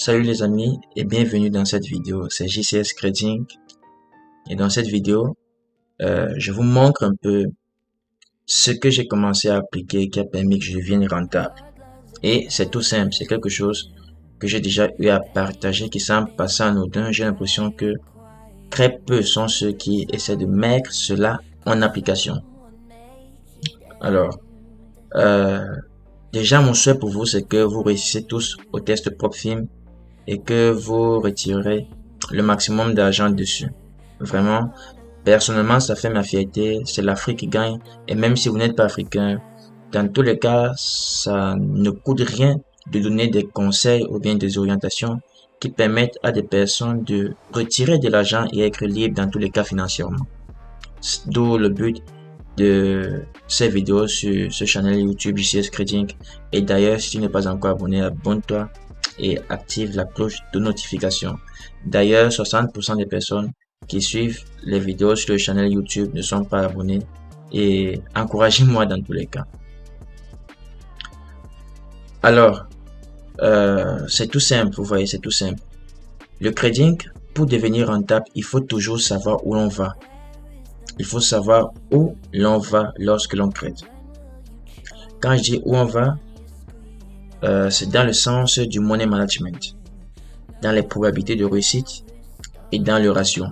Salut les amis et bienvenue dans cette vidéo, c'est JCS Trading et dans cette vidéo, je vous montre un peu ce que j'ai commencé à appliquer qui a permis que je devienne rentable. Et c'est tout simple, c'est quelque chose que j'ai déjà eu à partager qui semble passer anodin. J'ai l'impression que très peu sont ceux qui essaient de mettre cela en application. Alors, euh, déjà mon souhait pour vous c'est que vous réussissez tous au test PropFilm et que vous retirez le maximum d'argent dessus. Vraiment, personnellement, ça fait ma fierté. C'est l'Afrique qui gagne. Et même si vous n'êtes pas africain, dans tous les cas, ça ne coûte rien de donner des conseils ou bien des orientations qui permettent à des personnes de retirer de l'argent et être libres dans tous les cas financièrement. D'où le but de ces vidéos sur ce channel YouTube JCS Trading. Et d'ailleurs, si tu n'es pas encore abonné, abonne-toi et active la cloche de notification. D'ailleurs, 60% des personnes qui suivent les vidéos sur le channel YouTube ne sont pas abonnés et encouragez-moi dans tous les cas. Alors, c'est tout simple, vous voyez, c'est tout simple. Le trading, pour devenir rentable, il faut toujours savoir où l'on va. Il faut savoir où l'on va lorsque l'on trade. Quand je dis où on va, c'est dans le sens du money management, dans les probabilités de réussite et dans le ratio.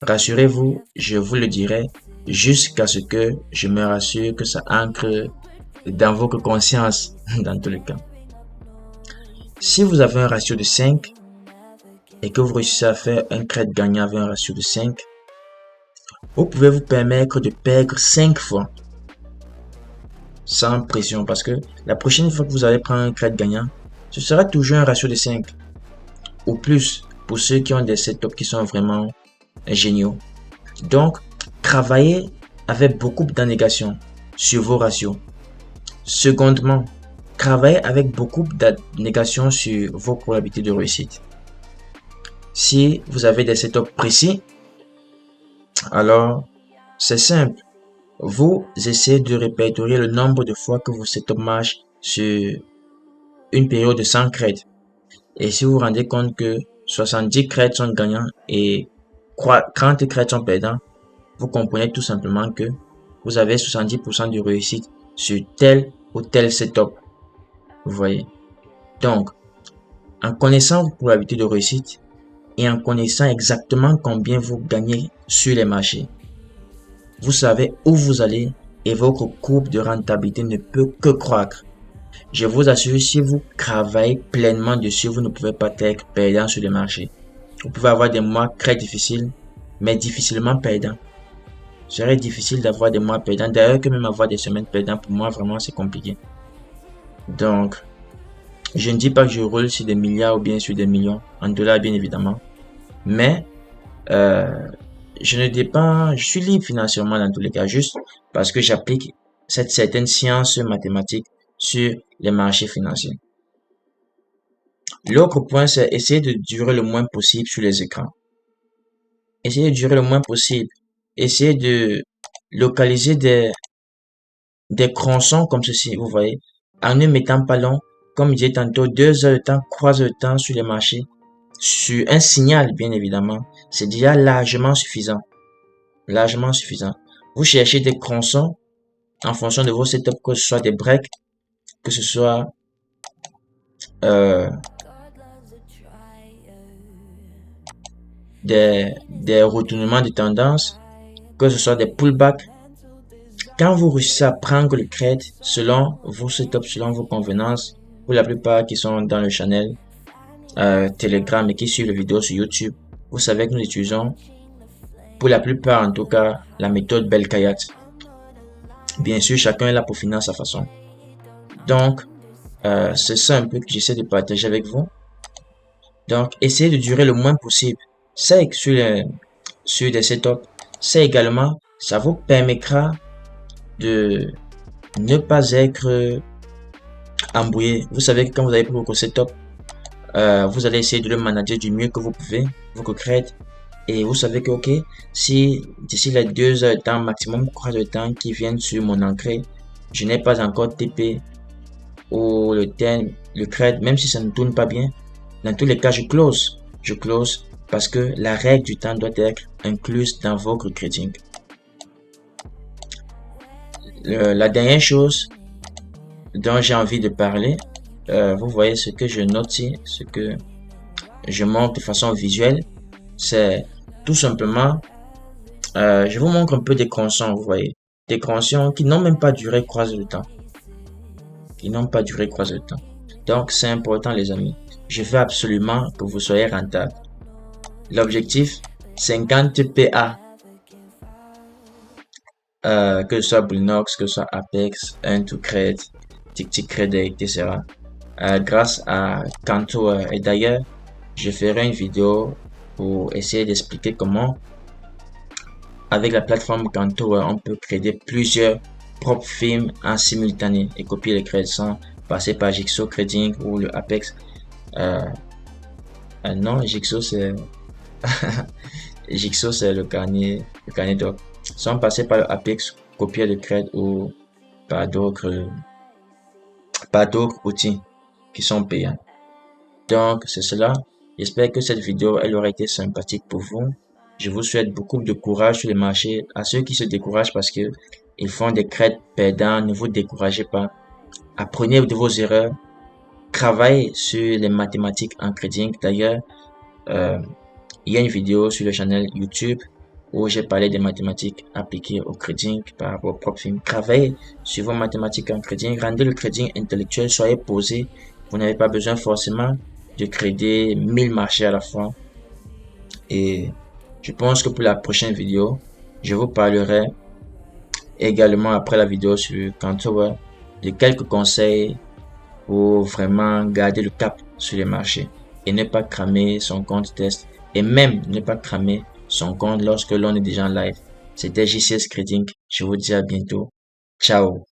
Rassurez-vous, je vous le dirai jusqu'à ce que je me rassure que ça ancre dans votre conscience dans tous les cas. Si vous avez un ratio de 5 et que vous réussissez à faire un trade gagnant avec un ratio de 5, vous pouvez vous permettre de perdre 5 fois sans pression parce que la prochaine fois que vous allez prendre un trade gagnant, ce sera toujours un ratio de 5 ou plus pour ceux qui ont des setups qui sont vraiment géniaux. Donc, travaillez avec beaucoup d'abnégation sur vos ratios. Secondement, travaillez avec beaucoup d'abnégation sur vos probabilités de réussite. Si vous avez des setups précis, alors c'est simple. Vous essayez de répertorier le nombre de fois que vos setups marchent sur une période de 100 trades. Et si vous vous rendez compte que 70 trades sont gagnants et 30 trades sont perdants, vous comprenez tout simplement que vous avez 70% de réussite sur tel ou tel setup. Vous voyez. Donc, en connaissant vos probabilités de réussite et en connaissant exactement combien vous gagnez sur les marchés, vous savez où vous allez et votre courbe de rentabilité ne peut que croître. Je vous assure, si vous travaillez pleinement dessus, vous ne pouvez pas être perdant sur les marchés. Vous pouvez avoir des mois très difficiles, mais difficilement perdants. Ce serait difficile d'avoir des mois perdants. D'ailleurs, que même avoir des semaines perdantes, pour moi, vraiment, c'est compliqué. Donc, je ne dis pas que je roule sur des milliards ou bien sur des millions, en dollars, bien évidemment. Mais, je ne dépends, je suis libre financièrement dans tous les cas, juste parce que j'applique cette certaine science mathématique sur les marchés financiers. L'autre point, c'est essayer de durer le moins possible sur les écrans. Essayez de durer le moins possible. Essayez de localiser des tronçons comme ceci, vous voyez, en ne mettant pas long, comme je disais tantôt, 2 heures de temps, 3 heures de temps sur les marchés, sur un signal, bien évidemment, c'est déjà largement suffisant. Largement suffisant. Vous cherchez des tronçons en fonction de vos setups, que ce soit des breaks, que ce soit des retournements de tendance, que ce soit des pullbacks. Quand vous réussissez à prendre le trade selon vos setups, selon vos convenances, pour la plupart qui sont dans le channel Telegram et qui suivent les vidéos sur YouTube, vous savez que nous utilisons, pour la plupart en tout cas, la méthode Belkayat. Bien sûr, chacun est là pour finir à sa façon. Donc, c'est ça un peu que j'essaie de partager avec vous. Donc, essayez de durer le moins possible. C'est sur des setups. C'est également, ça vous permettra de ne pas être embrouillé. Vous savez que quand vous avez pris votre setup, vous allez essayer de le manager du mieux que vous pouvez, votre trade. Et vous savez que, ok, si d'ici les 2 heures de temps, maximum 3 heures de temps qui viennent sur mon entrée, je n'ai pas encore TP ou le terme le trade, même si ça ne tourne pas bien, dans tous les cas, je close. Je close parce que la règle du temps doit être incluse dans votre trading. La dernière chose dont j'ai envie de parler, vous voyez ce que je note ici, ce que je montre de façon visuelle, c'est tout simplement, je vous montre un peu des croissants, vous voyez, des croissants qui n'ont même pas duré croiser le temps, Donc, c'est important, les amis. Je veux absolument que vous soyez rentable. L'objectif, 50 PA. Que ce soit Bullnox, que ce soit Apex, 1-2-Cred, TickTickCred, etc. Grâce à Kanto. Et d'ailleurs, je ferai une vidéo pour essayer d'expliquer comment, avec la plateforme Kanto, on peut créer plusieurs propres films en simultané et copier les crédits sans passer par Jigsaw Trading ou le Apex. Non, Jigsaw c'est Jigsaw c'est le carnet d'or. Sans passer par le Apex, copier le cred ou par d'autres outils qui sont payants. Donc c'est cela. J'espère que cette vidéo elle aura été sympathique pour vous. Je vous souhaite beaucoup de courage sur les marchés. À ceux qui se découragent parce que ils font des creds perdants, ne vous découragez pas. Apprenez de vos erreurs. Travaillez sur les mathématiques en trading. D'ailleurs, il y a une vidéo sur le channel YouTube où j'ai parlé des mathématiques appliquées au trading par rapport au propre film. Travaillez sur vos mathématiques en trading. Rendez le trading intellectuel. Soyez posé. Vous n'avez pas besoin forcément de créer 1000 marchés à la fois. Et je pense que pour la prochaine vidéo, je vous parlerai également après la vidéo sur Kanto de quelques conseils pour vraiment garder le cap sur les marchés et ne pas cramer son compte test et même ne pas cramer son compte lorsque l'on est déjà en live. C'était JCS Trading. Je vous dis à bientôt. Ciao.